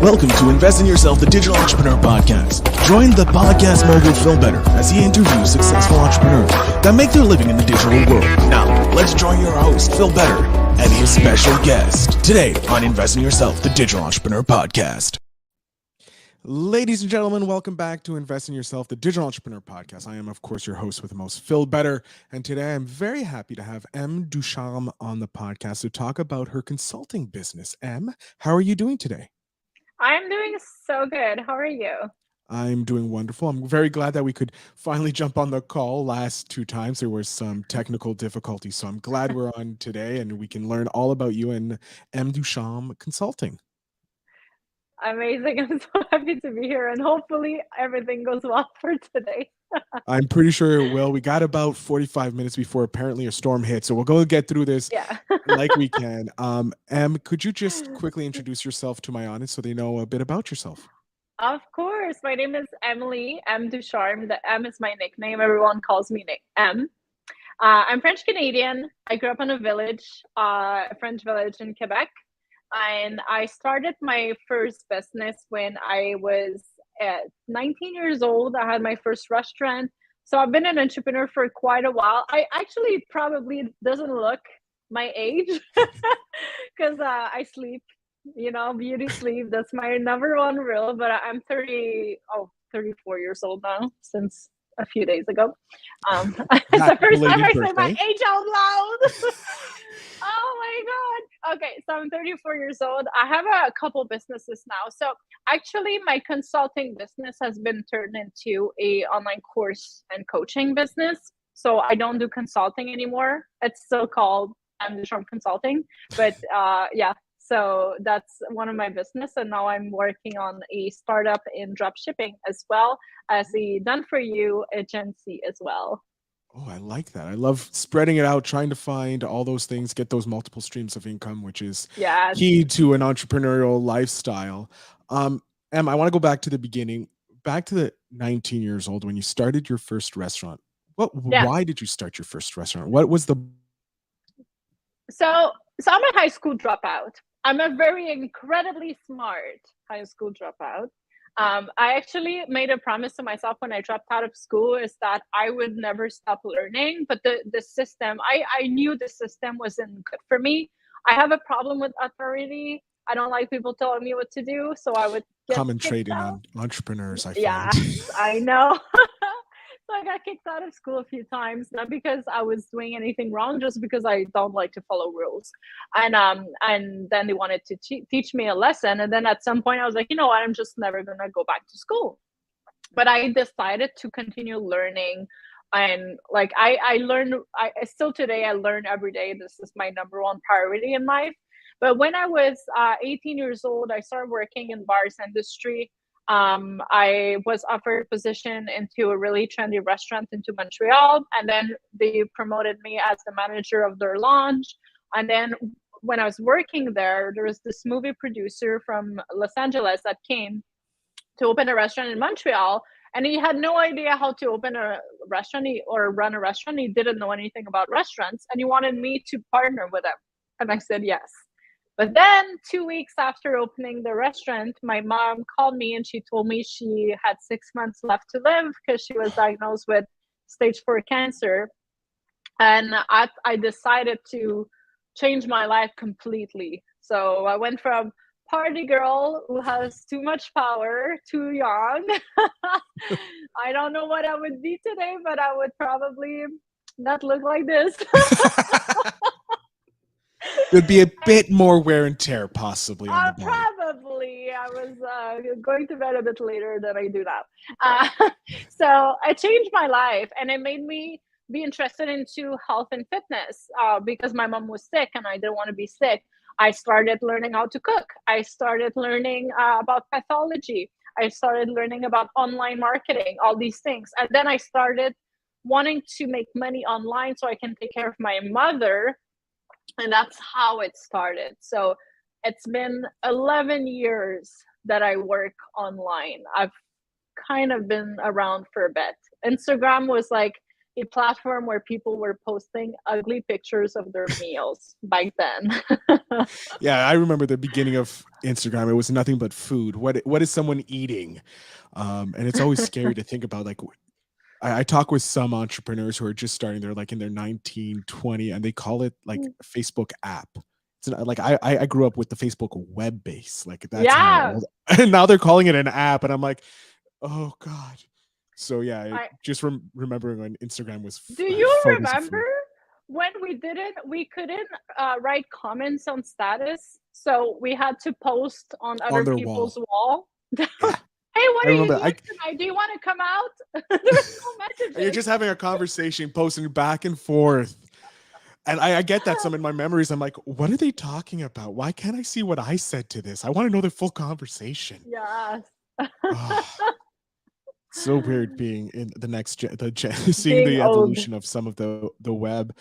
Welcome to Invest in Yourself, the Digital Entrepreneur Podcast. Join the podcast mogul Phil Better as he interviews successful entrepreneurs that make their living in the digital world. Now, let's join your host, Phil Better, and his special guest today on Invest in Yourself, the Digital Entrepreneur Podcast. Ladies and gentlemen, welcome back to Invest in Yourself, the Digital Entrepreneur Podcast. I am, of course, your host with the most, Phil Better. And today I'm very happy to have Em Ducharme on the podcast to talk about her consulting business. Em, how are you doing today? I'm doing so good. How are you? I'm doing wonderful. I'm very glad that we could finally jump on the call. Last two times there was some technical difficulties. So I'm glad we're on today and we can learn all about you and Em Ducharme Consulting. Amazing. I'm so happy to be here and hopefully everything goes well for today. I'm pretty sure it will. We got about 45 minutes before apparently a storm hit. So we'll go get through this like we can. Em, could you just quickly introduce yourself to my audience so they know a bit about yourself? Of course. My name is Emily Em Ducharme. The M is my nickname. Everyone calls me Em. I'm French Canadian. I grew up in a village, a French village in Quebec. And I started my first business when I was 19 years old. I had my first restaurant. So I've been an entrepreneur for quite a while. I actually probably doesn't look my age because I sleep, beauty sleep. That's my number one rule. But I'm 34 years old now since a few days ago. It's the first time I say my age out loud. Oh my God. Okay, so I'm 34 years old. I have a couple businesses now. So actually my consulting business has been turned into a online course and coaching business. So I don't do consulting anymore. It's still called Em Ducharme Consulting. But so that's one of my business. And now I'm working on a startup in dropshipping as well as a done-for-you agency as well. Oh, I like that. I love spreading it out, trying to find all those things, get those multiple streams of income, which is key to an entrepreneurial lifestyle. Em, I want to go back to the beginning, back to the 19 years old when you started your first restaurant. Why did you start your first restaurant? What was the... So I'm a high school dropout. I'm a very incredibly smart high school dropout. I actually made a promise to myself when I dropped out of school is that I would never stop learning. But the system, I knew the system wasn't good for me. I have a problem with authority. I don't like people telling me what to do. So I would get common trait in entrepreneurs, I find. Yeah, I know. So I got kicked out of school a few times, not because I was doing anything wrong, just because I don't like to follow rules. And then they wanted to teach me a lesson. And then at some point I was like, you know what, I'm just never going to go back to school. But I decided to continue learning. And like, I learned, still today, I learn every day. This is my number one priority in life. But when I was 18 years old, I started working in bars industry. I was offered a position into a really trendy restaurant into Montreal, and then they promoted me as the manager of their lounge. And then when I was working there was this movie producer from Los Angeles that came to open a restaurant in Montreal, and he had no idea how to open a restaurant or run a restaurant. He didn't know anything about restaurants, and he wanted me to partner with him. And I said yes. But then 2 weeks after opening the restaurant, my mom called me and she told me she had 6 months left to live because she was diagnosed with stage 4 cancer. And I decided to change my life completely. So I went from party girl who has too much power, too young. I don't know what I would be today, but I would probably not look like this. There'd be a bit more wear and tear possibly on the body. Probably. I was going to bed a bit later than I do now. So I changed my life and it made me be interested into health and fitness because my mom was sick and I didn't want to be sick. I started learning how to cook. I started learning about pathology. I started learning about online marketing, all these things. And then I started wanting to make money online so I can take care of my mother. And that's how it started. So it's been 11 years that I work online. I've kind of been around for a bit. Instagram was like a platform where people were posting ugly pictures of their meals back then. Yeah, I remember the beginning of Instagram. It was nothing but food. What is someone eating? And it's always scary to think about. Like, I talk with some entrepreneurs who are just starting. They're like in their 19, 20, and they call it like a Facebook app. It's not, like I grew up with the Facebook web base. Like that's how old. And now they're calling it an app, and I'm like, oh God. So yeah, just remembering when Instagram was. Do you remember when we couldn't write comments on status, so we had to post on other people's wall? Yeah. Hey, what are you doing tonight? Do you want to come out? There was no messages. You're just having a conversation, posting back and forth. And I get that some in my memories. I'm like, what are they talking about? Why can't I see what I said to this? I want to know the full conversation. Yes. So weird being in the next seeing the evolution of some of the web.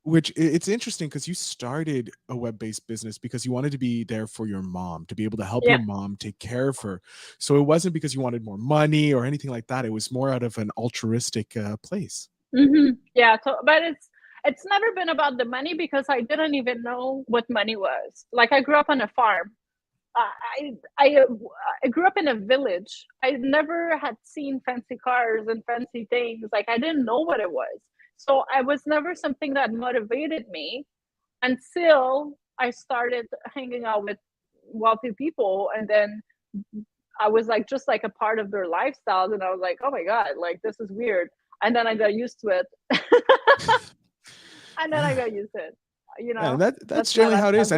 Which it's interesting because you started a web-based business because you wanted to be there for your mom, to be able to help your mom take care of her. So it wasn't because you wanted more money or anything like that. It was more out of an altruistic place. Mm-hmm. Yeah, but it's never been about the money because I didn't even know what money was. Like, I grew up on a farm. I grew up in a village. I never had seen fancy cars and fancy things. Like, I didn't know what it was. So I was never something that motivated me until I started hanging out with wealthy people. And then I was like, just like a part of their lifestyles. And I was like, oh my God, like, this is weird. And then I got used to it. And then I got used to it. You know, that's generally how it is.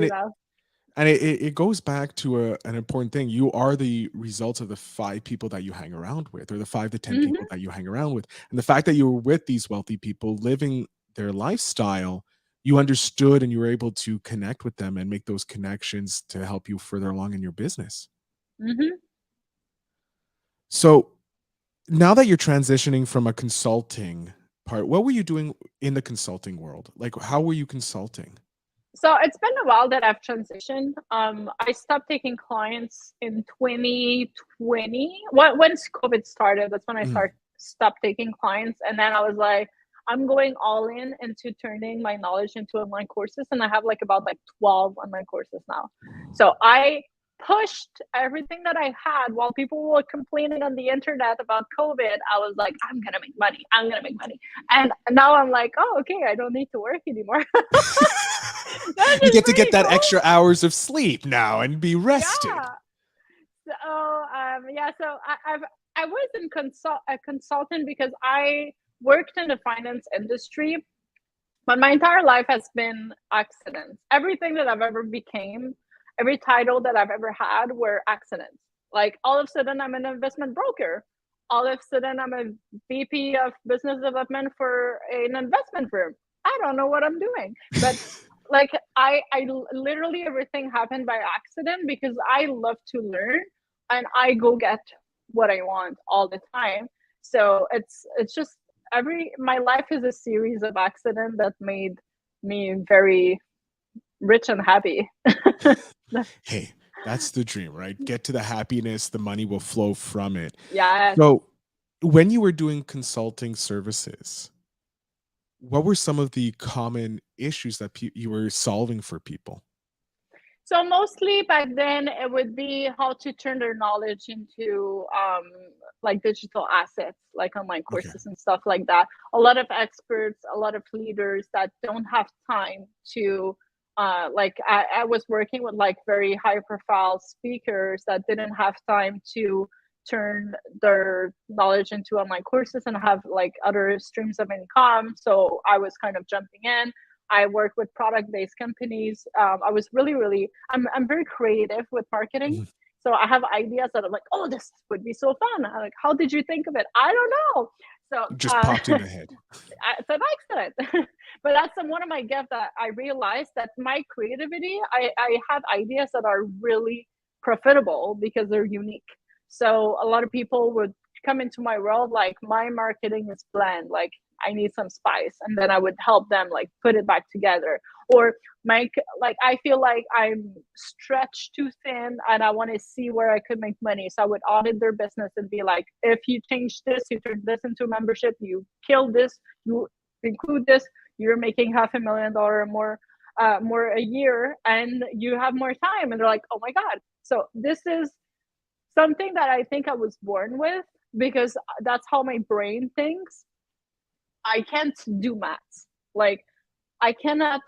And it goes back to an important thing. You are the result of the 5 people that you hang around with, or the 5 to 10 people that you hang around with. And the fact that you were with these wealthy people living their lifestyle, you understood and you were able to connect with them and make those connections to help you further along in your business. So now that you're transitioning from a consulting part, what were you doing in the consulting world? Like, how were you consulting? So it's been a while that I've transitioned. I stopped taking clients in 2020. Once COVID started, that's when I stopped taking clients. And then I was like, I'm going all in into turning my knowledge into online courses. And I have about 12 online courses now. So I pushed everything that I had while people were complaining on the internet about COVID. I was like, I'm going to make money. I'm going to make money. And now I'm like, oh, okay, I don't need to work anymore. You get to get that extra hours of sleep now and be rested. So I was a consultant because I worked in the finance industry, but my entire life has been accidents. Everything that I've ever became, every title that I've ever had were accidents. Like, all of a sudden I'm an investment broker. All of a sudden I'm a VP of business development for an investment firm. I don't know what I'm doing, but I literally, everything happened by accident because I love to learn and I go get what I want all the time. So it's just my life is a series of accidents that made me very rich and happy. Hey, that's the dream, right? Get to the happiness, the money will flow from it. Yeah. So when you were doing consulting services, what were some of the common issues that you were solving for people? So mostly back then, it would be how to turn their knowledge into digital assets, like online courses and stuff like that. A lot of experts, a lot of leaders that don't have time to, I was working with very high profile speakers that didn't have time to turn their knowledge into online courses and have other streams of income. So I was kind of jumping in. I work with product-based companies. I was really, I'm very creative with marketing. So I have ideas that I'm like, oh, this would be so fun. I'm like, how did you think of it? I don't know. So just popped in the head. It's an accident. But that's one of my gifts that I realized that my creativity, I have ideas that are really profitable because they're unique. So a lot of people would come into my world like, my marketing is bland, like I need some spice, and then I would help them put it back together. or like I feel like I'm stretched too thin and I want to see where I could make money. So I would audit their business and be like, if you change this, you turn this into a membership, you kill this, you include this, you're making $500,000 or more a year, and you have more time. And they're like, oh my God. So this is something that I think I was born with, because that's how my brain thinks. I can't do maths. Like, I cannot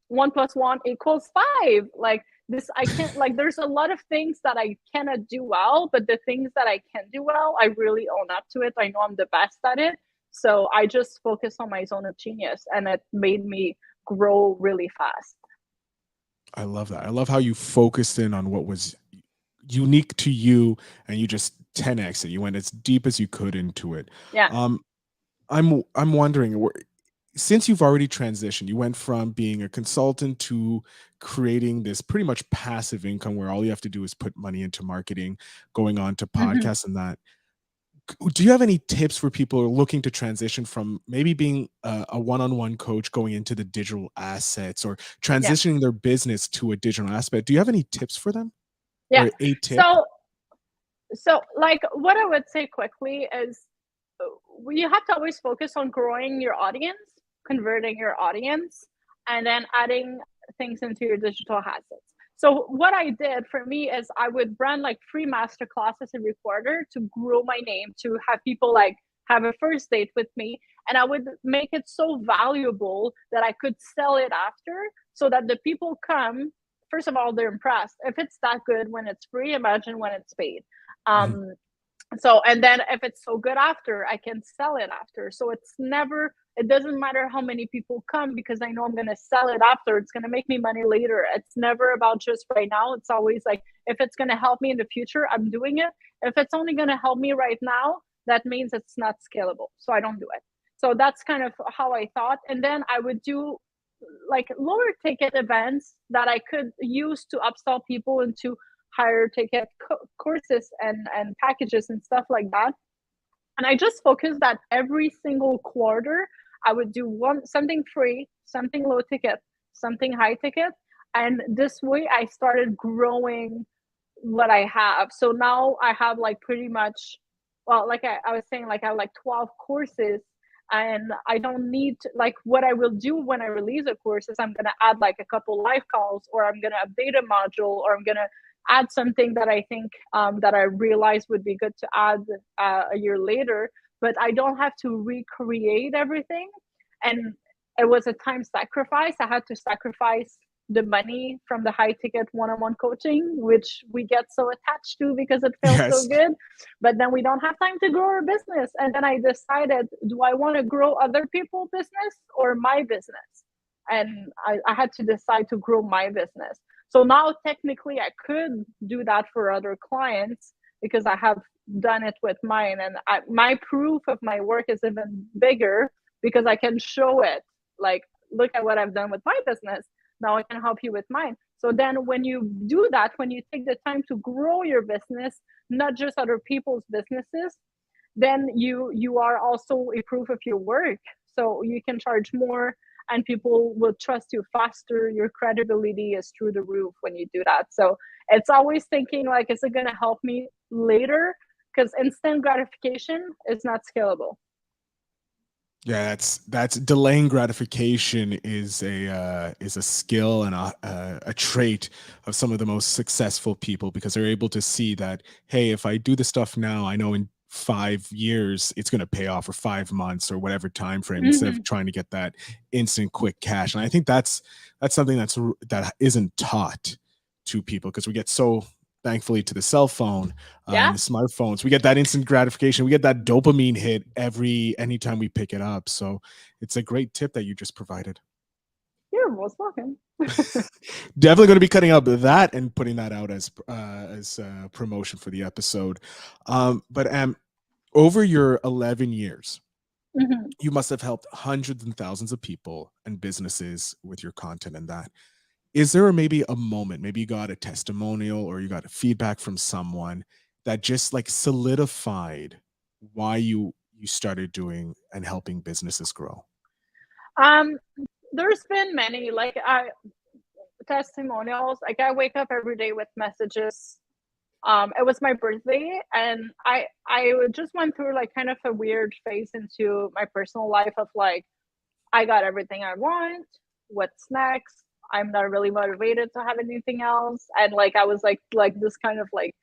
1 + 1 = 5. Like this, I can't, like, there's a lot of things that I cannot do well, but the things that I can do well, I really own up to it. I know I'm the best at it. So I just focus on my zone of genius, and it made me grow really fast. I love that. I love how you focused in on what was unique to you, and you just 10x it. You went as deep as you could into it. Yeah. I'm wondering, since you've already transitioned, you went from being a consultant to creating this pretty much passive income where all you have to do is put money into marketing, going on to podcasts and that. Do you have any tips for people who are looking to transition from maybe being a one-on-one coach going into the digital assets, or transitioning their business to a digital aspect? Do you have any tips for them? Yeah. Or a tip? So like what I would say quickly is you have to always focus on growing your audience, converting your audience, and then adding things into your digital assets. So what I did for me is I would run like free master classes every quarter to grow my name, to have people like have a first date with me. And I would make it so valuable that I could sell it after, so that the people come, first of all, they're impressed. If it's that good when it's free, imagine when it's paid. So, and then if it's so good after, I can sell it after. So it doesn't matter how many people come, because I know I'm going to sell it after. It's going to make me money later. It's never about just right now. It's always like, if it's going to help me in the future, I'm doing it. If it's only going to help me right now, that means it's not scalable. So I don't do it. So that's kind of how I thought. And then I would do like lower ticket events that I could use to upsell people into higher ticket courses and packages and stuff like that. And I just focused that every single quarter I would do something free, something low ticket, something high ticket. And this way I started growing what I have. So now I have like pretty much, well, like I was saying, like I have like 12 courses, and I don't need to, like, what I will do when I release a course is I'm going to add like a couple live calls, or I'm going to update a module, or I'm going to add something that I think that I realized would be good to add a year later. But I don't have to recreate everything. And it was a time sacrifice. I had to sacrifice the money from the high ticket one-on-one coaching, which we get so attached to because it feels so good, but then we don't have time to grow our business. And then I decided, do I want to grow other people's business or my business? And I had to decide to grow my business. So now technically I could do that for other clients because I have done it with mine, and my proof of my work is even bigger because I can show it, like, look at what I've done with my business. Now I can help you with mine. So then when you do that, when you take the time to grow your business, not just other people's businesses, then you are also a proof of your work. So you can charge more and people will trust you faster. Your credibility is through the roof when you do that. So it's always thinking like, is it going to help me later? Because instant gratification is not scalable. Yeah, that's delaying gratification is a skill and a trait of some of the most successful people, because they're able to see that, hey, if I do the stuff now, I know in 5 years it's going to pay off, or 5 months, or whatever time frame, instead of trying to get that instant quick cash. And I think that's something that isn't taught to people, because we get so, thankfully, to the cell phone and the smartphones, we get that instant gratification. We get that dopamine hit anytime we pick it up. So it's a great tip that you just provided. You're most welcome. Definitely going to be cutting up that and putting that out as promotion for the episode. But over your 11 years, you must have helped hundreds and thousands of people and businesses with your content and that. Is there maybe a moment, maybe you got a testimonial or you got a feedback from someone that just like solidified why you started doing and helping businesses grow? There's been many testimonials. Like I wake up every day with messages. It was my birthday, and I just went through like kind of a weird phase into my personal life of like, I got everything I want. What's next? I'm not really motivated to have anything else. And like I was like this kind of like,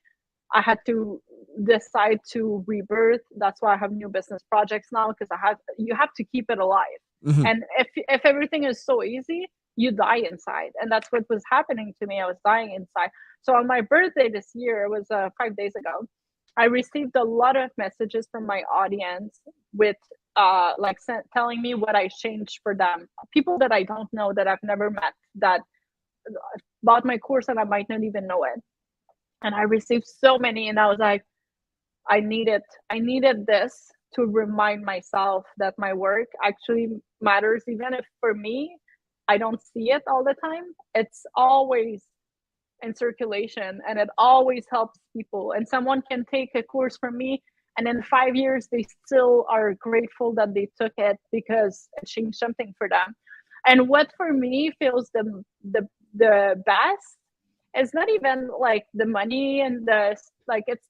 I had to decide to rebirth. That's why I have new business projects now, because you have to keep it alive. Mm-hmm. And if everything is so easy, you die inside. And that's what was happening to me. I was dying inside. So on my birthday this year, it was 5 days ago, I received a lot of messages from my audience with telling me what I changed for them. People that I don't know, that I've never met, that bought my course and I might not even know it. And I received so many, and I was like, I needed this to remind myself that my work actually matters, even if for me, I don't see it all the time. It's always in circulation, and it always helps people. And someone can take a course from me, and in 5 years, they still are grateful that they took it because it changed something for them. And what for me feels the best, it's not even like the money and it's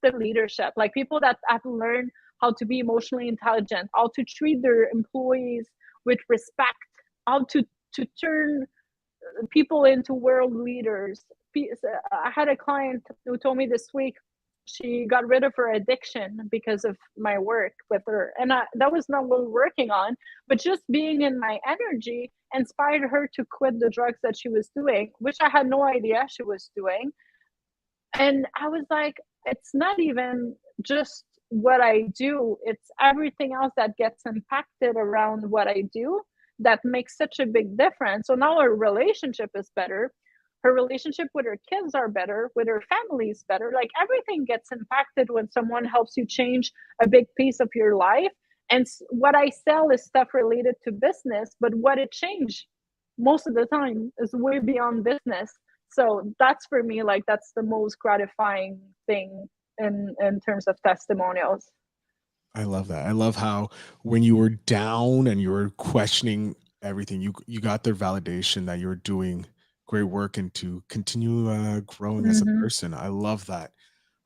the leadership, like people that have learned how to be emotionally intelligent, how to treat their employees with respect, how to turn people into world leaders. I had a client who told me this week she got rid of her addiction because of my work with her. And that was not what we were working on, but just being in my energy inspired her to quit the drugs that she was doing, which I had no idea she was doing. And I was like, it's not even just what I do, it's everything else that gets impacted around what I do that makes such a big difference. So now her relationship is better. Her relationship with her kids are better, with her family is better. Like everything gets impacted when someone helps you change a big piece of your life. And what I sell is stuff related to business, but what it changed most of the time is way beyond business. So that's for me, like that's the most gratifying thing in terms of testimonials. I love that. I love how when you were down and you were questioning everything, you got their validation that you're doing great work and to continue growing as a person. I love that.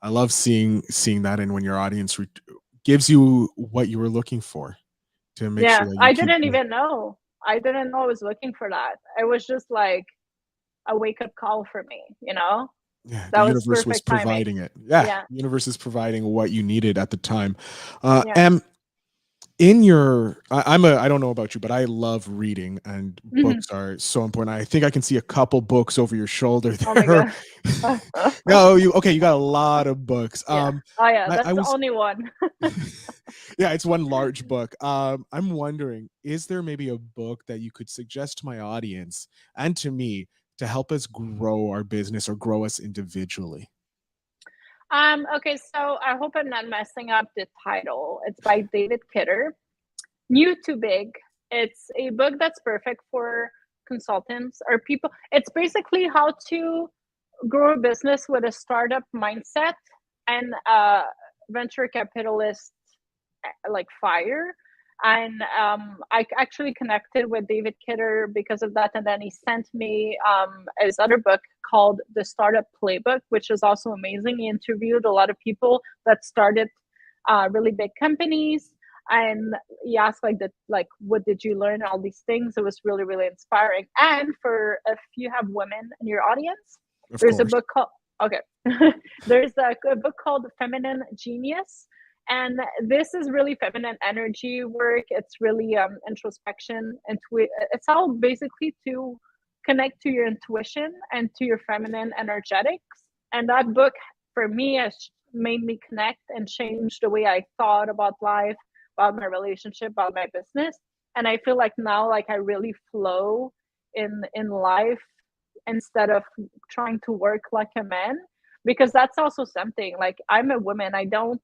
I love seeing that, and when your audience gives you what you were looking for to make sure that you I didn't even know. I didn't know I was looking for that. It was just like a wake-up call for me, you know? Yeah, the universe was providing it. Yeah, the universe is providing what you needed at the time. And in your, I don't know about you, but I love reading, and books are so important. I think I can see a couple books over your shoulder there. Oh my God. No, you got a lot of books. That's the only one. Yeah, it's one large book. I'm wondering, is there maybe a book that you could suggest to my audience and to me to help us grow our business or grow us individually? Okay, so I hope I'm not messing up the title. It's by David Kidder, New to Big. It's a book that's perfect for consultants or people. It's basically how to grow a business with a startup mindset and venture capitalist like fire. And I actually connected with David Kidder because of that. And then he sent me his other book called The Startup Playbook, which is also amazing. He interviewed a lot of people that started really big companies. And he asked what did you learn? All these things. It was really, really inspiring. And for if you have women in your audience, there's a book called, there's a book called Feminine Genius. And this is really feminine energy work. It's really introspection. And it's all basically to connect to your intuition and to your feminine energetics. And that book, for me, has made me connect and change the way I thought about life, about my relationship, about my business. And I feel like now, like I really flow in life instead of trying to work like a man, because that's also something. Like I'm a woman. I don't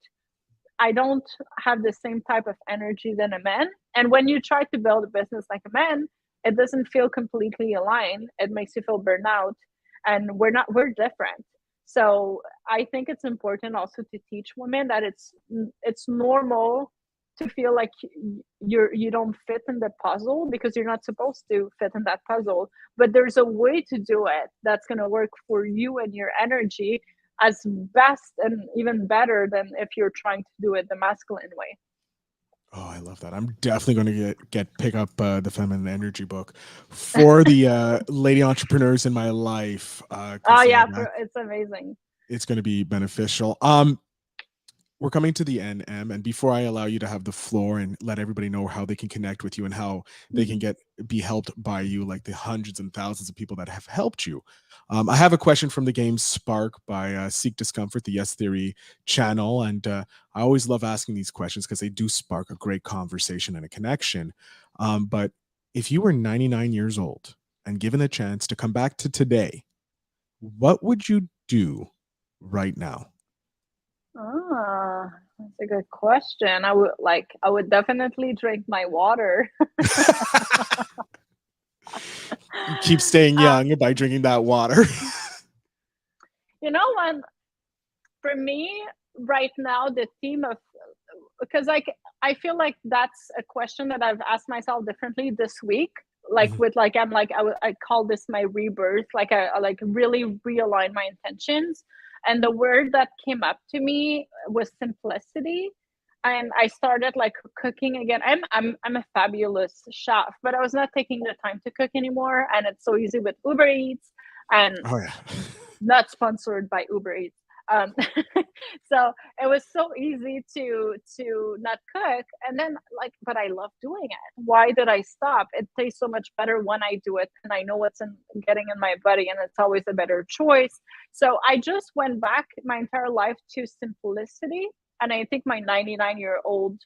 have the same type of energy than a man. And when you try to build a business like a man, it doesn't feel completely aligned. It makes you feel burnout. And we're different. So I think it's important also to teach women that it's normal to feel like you don't fit in the puzzle because you're not supposed to fit in that puzzle, but there's a way to do it that's going to work for you and your energy as best and even better than if you're trying to do it the masculine way. Oh, I love that. I'm definitely going to pick up the Feminine Energy book for the lady entrepreneurs in my life. Oh yeah, it's amazing. It's going to be beneficial. We're coming to the end, Em, and before I allow you to have the floor and let everybody know how they can connect with you and how they can be helped by you, like the hundreds and thousands of people that have helped you. I have a question from the game Spark by Seek Discomfort, the Yes Theory channel, and I always love asking these questions because they do spark a great conversation and a connection. But if you were 99 years old and given a chance to come back to today, what would you do right now? That's a good question. I would definitely drink my water. Keep staying young by drinking that water. You know what? For me, right now, the theme of, because I feel like that's a question that I've asked myself differently this week. Like with I call this my rebirth. Like I really realign my intentions. And the word that came up to me was simplicity. And I started like cooking again. I'm a fabulous chef, but I was not taking the time to cook anymore. And it's so easy with Uber Eats, and not sponsored by Uber Eats. So it was so easy to not cook. And then but I love doing it. Why did I stop? It tastes so much better when I do it, and I know what's getting in my body, and it's always a better choice. So I just went back my entire life to simplicity. And I think my 99-year-old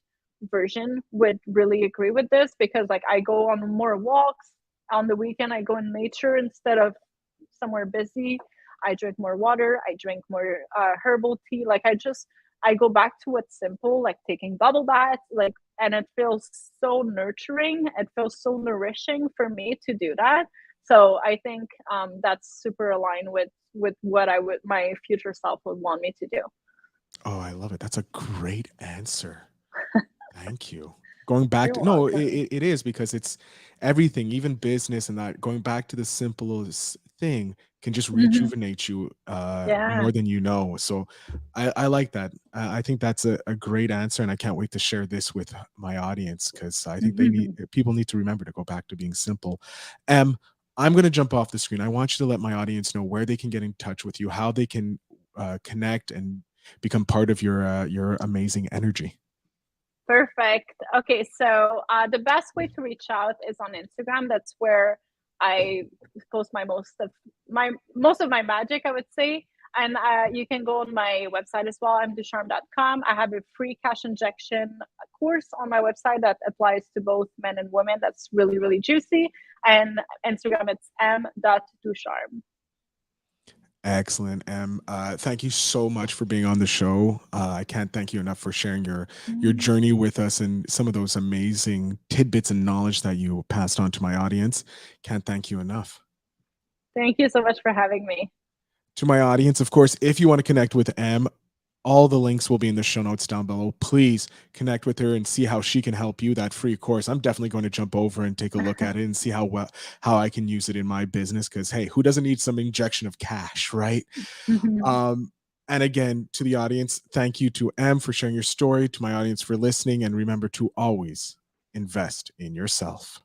version would really agree with this, because I go on more walks on the weekend. I go in nature instead of somewhere busy. I drink more water. I drink more herbal tea. I go back to what's simple, like taking bubble baths, and it feels so nurturing. It feels so nourishing for me to do that. So I think that's super aligned with what my future self would want me to do. Oh, I love it. That's a great answer. Thank you. Going back to, it is, because it's everything, even business and that, going back to the simplest thing can just rejuvenate you more than you know. So I like that. I think that's a great answer, and I can't wait to share this with my audience, because I think people need to remember to go back to being simple. I'm going to jump off the screen. I want you to let my audience know where they can get in touch with you, how they can connect and become part of your amazing energy. Perfect. Okay, so the best way to reach out is on Instagram. That's where I post most of my magic, I would say. And you can go on my website as well, emducharme.com. I have a free cash injection course on my website that applies to both men and women. That's really, really juicy. And Instagram, it's em.ducharme. Excellent, Em. Thank you so much for being on the show. I can't thank you enough for sharing your journey with us and some of those amazing tidbits and knowledge that you passed on to my audience. Can't thank you enough. Thank you so much for having me. To my audience, of course, if you want to connect with Em, all the links will be in the show notes down below. Please connect with her and see how she can help you. That free course, I'm definitely going to jump over and take a look at it and see how I can use it in my business. Because hey, who doesn't need some injection of cash, right? And again, to the audience, thank you to Em for sharing your story. To my audience for listening, and remember to always invest in yourself.